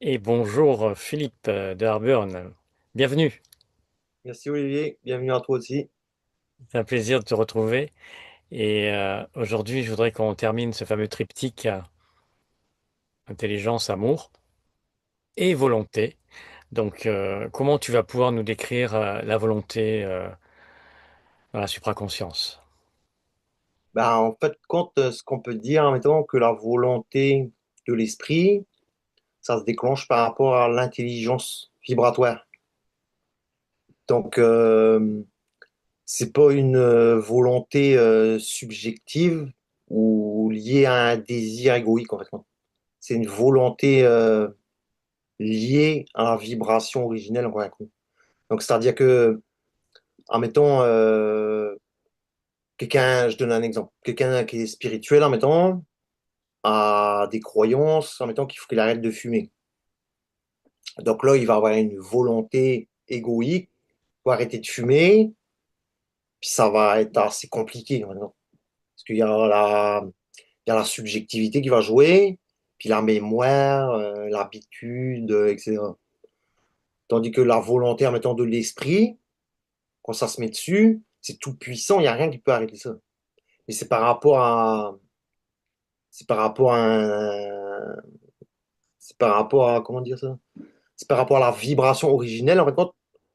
Et bonjour Philippe de Harburn. Bienvenue. Merci Olivier, bienvenue à toi aussi. C'est un plaisir de te retrouver. Et aujourd'hui, je voudrais qu'on termine ce fameux triptyque intelligence, amour et volonté. Donc, comment tu vas pouvoir nous décrire la volonté dans la supraconscience? En fait, ce qu'on peut dire, mettons que la volonté de l'esprit, ça se déclenche par rapport à l'intelligence vibratoire. Donc, c'est pas une volonté subjective ou liée à un désir égoïque, en fait. C'est une volonté liée à la vibration originelle, en fait. Donc, c'est-à-dire que, admettons, quelqu'un, je donne un exemple, quelqu'un qui est spirituel, admettons, à des croyances en mettant qu'il faut qu'il arrête de fumer. Donc là, il va avoir une volonté égoïque pour arrêter de fumer, puis ça va être assez compliqué maintenant. Parce qu'il y a il y a la subjectivité qui va jouer, puis la mémoire, l'habitude, etc. Tandis que la volonté, en mettant de l'esprit, quand ça se met dessus, c'est tout puissant, il n'y a rien qui peut arrêter ça. Mais c'est par rapport à c'est par rapport à, comment dire ça? C'est par rapport à la vibration originelle. En fait,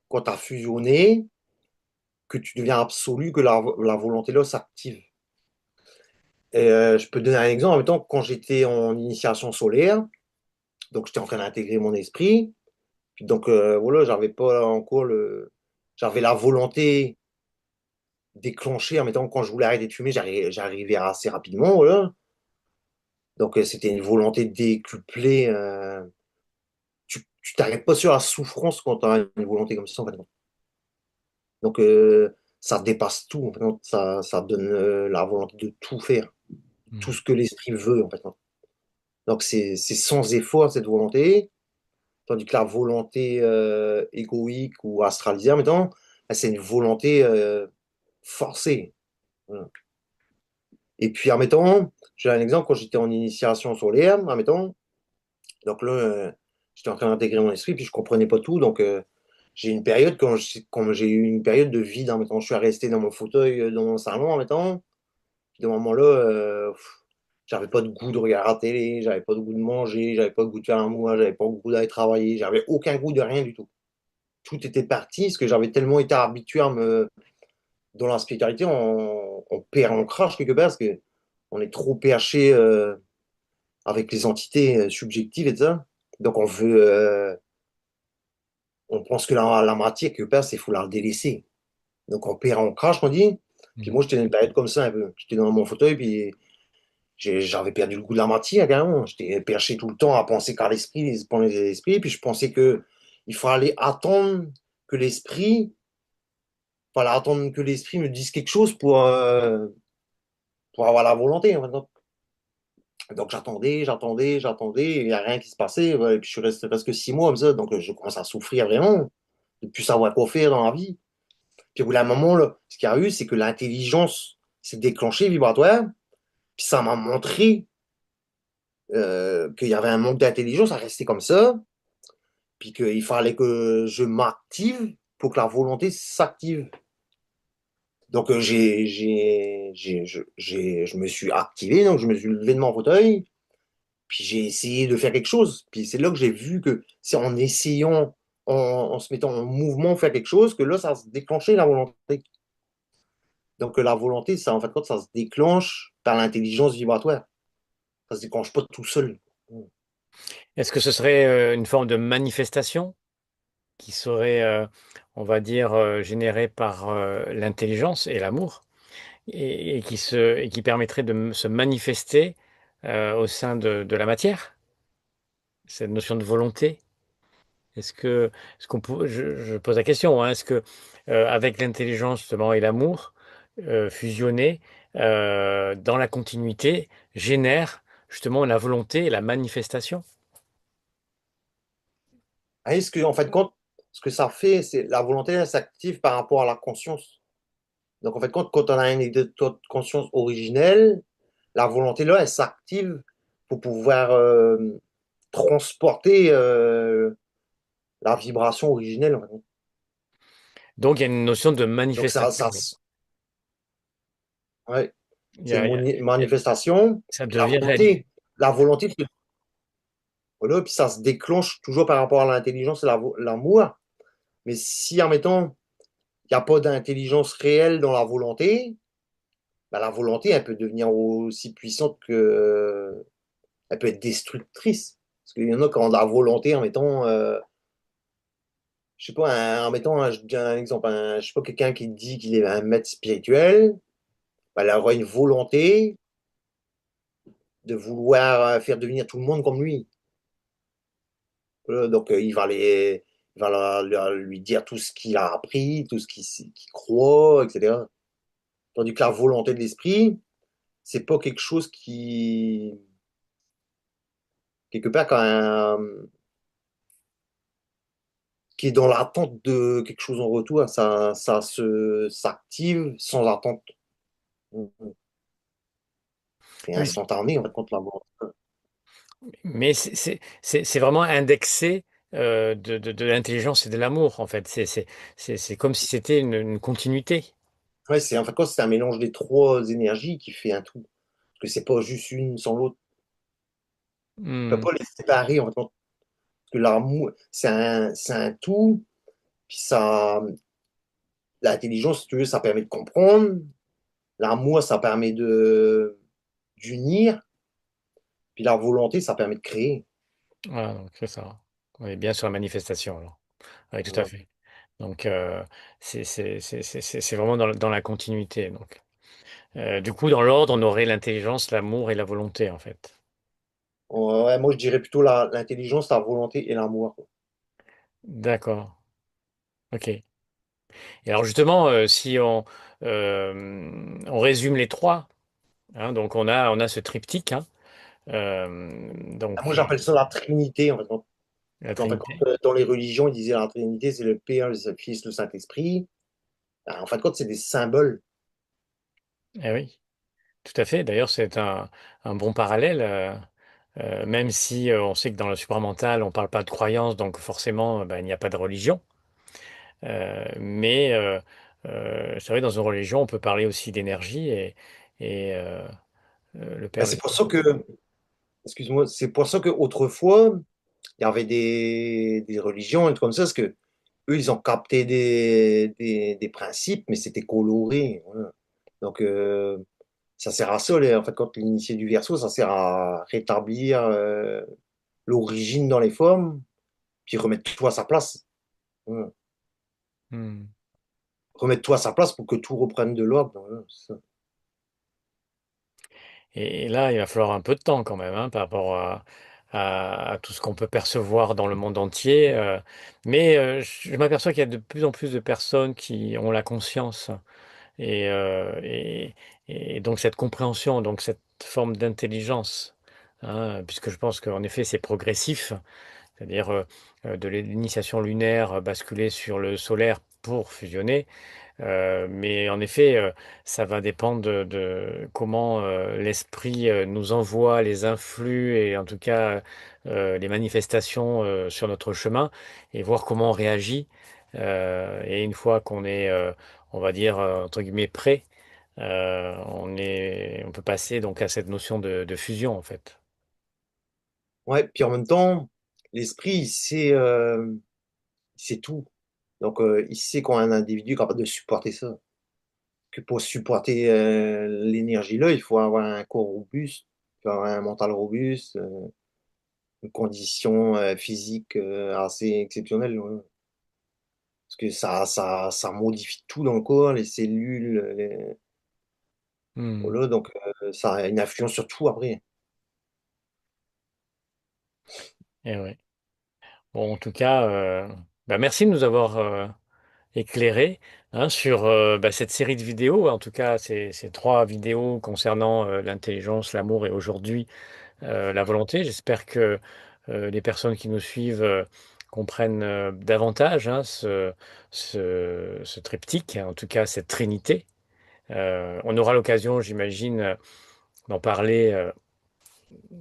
quand tu as fusionné, que tu deviens absolu, que la volonté là s'active. Et je peux te donner un exemple. En même temps, quand j'étais en initiation solaire, donc j'étais en train d'intégrer mon esprit. Puis donc, voilà, j'avais pas encore j'avais la volonté déclenchée. En même temps, quand je voulais arrêter de fumer, j'arrivais assez rapidement. Voilà. Donc, c'était une volonté décuplée. Tu t'arrêtes pas sur la souffrance quand tu as une volonté comme ça, en fait. Donc, ça dépasse tout. En fait. Ça donne la volonté de tout faire, tout Hmm. ce que l'esprit veut, en fait. Donc, c'est sans effort, cette volonté. Tandis que la volonté égoïque ou astralisée, mettons, c'est une volonté forcée. Voilà. Et puis, admettons, j'ai un exemple, quand j'étais en initiation solaire, admettons, donc là, j'étais en train d'intégrer mon esprit, puis je comprenais pas tout. Donc, j'ai une période, quand j'ai eu une période de vide, admettons, je suis resté dans mon fauteuil, dans mon salon, admettons. Puis, de ce moment-là, j'avais pas de goût de regarder la télé, j'avais pas de goût de manger, j'avais pas de goût de faire un mois, j'avais pas de goût d'aller travailler, j'avais aucun goût de rien du tout. Tout était parti, parce que j'avais tellement été habitué dans la spiritualité, on perd, on crache quelque part, parce que on est trop perché avec les entités subjectives et tout ça. Donc on pense que la matière quelque part, c'est faut la délaisser. Donc on perd, on crache, on dit. Puis Hmm. moi, j'étais dans une période comme ça un peu. J'étais dans mon fauteuil, puis j'avais perdu le goût de la matière, carrément. J'étais perché tout le temps à penser qu'à l'esprit, penser à l'esprit. Puis je pensais que il fallait attendre que l'esprit, fallait attendre que l'esprit me dise quelque chose pour avoir la volonté, en fait. Donc j'attendais, et il n'y a rien qui se passait. Ouais. Et puis je suis resté presque 6 mois comme ça. Donc je commence à souffrir vraiment, de ne plus savoir quoi faire dans la vie. Puis au bout d'un moment, là, ce qu'il y a eu, c'est que l'intelligence s'est déclenchée vibratoire. Puis ça m'a montré qu'il y avait un manque d'intelligence à rester comme ça. Puis qu'il fallait que je m'active pour que la volonté s'active. Donc je me suis activé, donc je me suis levé de mon fauteuil, puis j'ai essayé de faire quelque chose. Puis c'est là que j'ai vu que c'est en essayant, en se mettant en mouvement, faire quelque chose, que là, ça se déclenchait la volonté. Donc la volonté, ça, en fait, quand ça se déclenche par l'intelligence vibratoire, ça se déclenche pas tout seul. Est-ce que ce serait une forme de manifestation qui serait, on va dire, générée par l'intelligence et l'amour et qui permettrait de se manifester au sein de la matière? Cette notion de volonté? Est-ce qu'on peut, je pose la question, hein, est-ce que avec l'intelligence justement et l'amour fusionnés dans la continuité génère justement la volonté et la manifestation? Et ce que, en fait, ce que ça fait, c'est la volonté, elle s'active par rapport à la conscience. Donc, en fait, quand on a une idée de conscience originelle, la volonté, là, elle s'active pour pouvoir transporter la vibration originelle, en fait. Donc, il y a une notion de Donc manifestation. ouais, Il y c'est a- une il y a- manifestation, Ça puis la devient réalité. volonté. La volonté, voilà, puis ça se déclenche toujours par rapport à l'intelligence et l'amour. Mais si, admettons, il n'y a pas d'intelligence réelle dans la volonté, bah, la volonté, elle peut devenir aussi puissante que, elle peut être destructrice. Parce qu'il y en a qui ont de la volonté en mettant, je sais pas, en mettant, je dis un exemple, je sais pas, quelqu'un qui dit qu'il est un maître spirituel, bah, il aura une volonté de vouloir faire devenir tout le monde comme lui. Donc, il va lui dire tout ce qu'il a appris, tout ce qu'il croit, etc. Tandis que la volonté de l'esprit, c'est pas quelque chose qui, quelque part, qui est dans l'attente de quelque chose en retour. S'active sans attente. C'est Oui, instantané, en fait, contre la volonté. mais c'est vraiment indexé de l'intelligence et de l'amour, en fait. C'est comme si c'était une continuité. Ouais, en fait, c'est un mélange des trois énergies qui fait un tout. Parce que c'est pas juste une sans l'autre. Tu peux Hmm. pas les séparer, en fait. Parce que l'amour, c'est un tout. Puis l'intelligence, si tu veux, ça permet de comprendre. L'amour, ça permet d'unir. Puis la volonté, ça permet de créer. Voilà, donc c'est ça. On est bien sur la manifestation, alors. Oui, tout à Voilà. fait. Donc, c'est vraiment dans la continuité. Donc. Du coup, dans l'ordre, on aurait l'intelligence, l'amour et la volonté, en fait. Ouais, moi, je dirais plutôt l'intelligence, la volonté et l'amour. D'accord. OK. Et alors, justement, si on résume les trois, hein, donc on a ce triptyque, hein, donc Moi, j'appelle ça la Trinité, en fait. la En fait, Trinité. dans les religions, ils disaient la Trinité, c'est le Père, le Fils, le Saint-Esprit. En fin de compte, c'est des symboles. Eh oui, tout à fait. D'ailleurs, c'est un bon parallèle, même si on sait que dans le supramental, on ne parle pas de croyance, donc forcément, ben, il n'y a pas de religion. Mais c'est vrai, dans une religion, on peut parler aussi d'énergie et le Ben, Père le c'est pour Fils. ça que, excuse-moi, c'est pour ça qu'autrefois, il y avait des religions et tout comme ça, parce que eux, ils ont capté des principes, mais c'était coloré. Voilà. Donc, ça sert à ça, en fait, quand l'initié du verso, ça sert à rétablir l'origine dans les formes, puis remettre tout à sa place. Voilà. Hmm. Remettre tout à sa place pour que tout reprenne de l'ordre. Voilà, c'est ça. Et là, il va falloir un peu de temps quand même, hein, par rapport à tout ce qu'on peut percevoir dans le monde entier. Mais je m'aperçois qu'il y a de plus en plus de personnes qui ont la conscience et donc cette compréhension, donc cette forme d'intelligence, hein, puisque je pense qu'en effet, c'est progressif. C'est-à-dire de l'initiation lunaire basculer sur le solaire pour fusionner. Mais en effet, ça va dépendre de comment l'esprit nous envoie les influx et en tout cas les manifestations sur notre chemin et voir comment on réagit. Et une fois qu'on est, on va dire, entre guillemets, prêt, on peut passer donc à cette notion de fusion en fait. Ouais, puis en même temps, l'esprit, c'est tout. Donc, il sait qu'on a un individu capable de supporter ça. Que pour supporter l'énergie-là, il faut avoir un corps robuste, il faut avoir un mental robuste, une condition physique assez exceptionnelle. Ouais. Parce que ça modifie tout dans le corps, les cellules, Hmm. voilà, donc ça a une influence sur tout après. Et ouais. Bon, en tout cas, bah, merci de nous avoir éclairé hein, sur bah, cette série de vidéos, en tout cas ces trois vidéos concernant l'intelligence, l'amour et aujourd'hui la volonté. J'espère que les personnes qui nous suivent comprennent davantage hein, ce triptyque, hein, en tout cas cette trinité. On aura l'occasion, j'imagine, d'en parler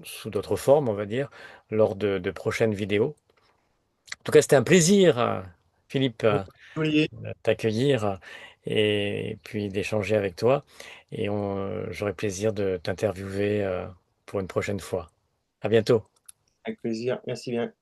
sous d'autres formes, on va dire, lors de prochaines vidéos. En tout cas, c'était un plaisir, Philippe, Olivier, de t'accueillir et puis d'échanger avec toi. Et j'aurai plaisir de t'interviewer pour une prochaine fois. À bientôt. avec plaisir. Merci bien.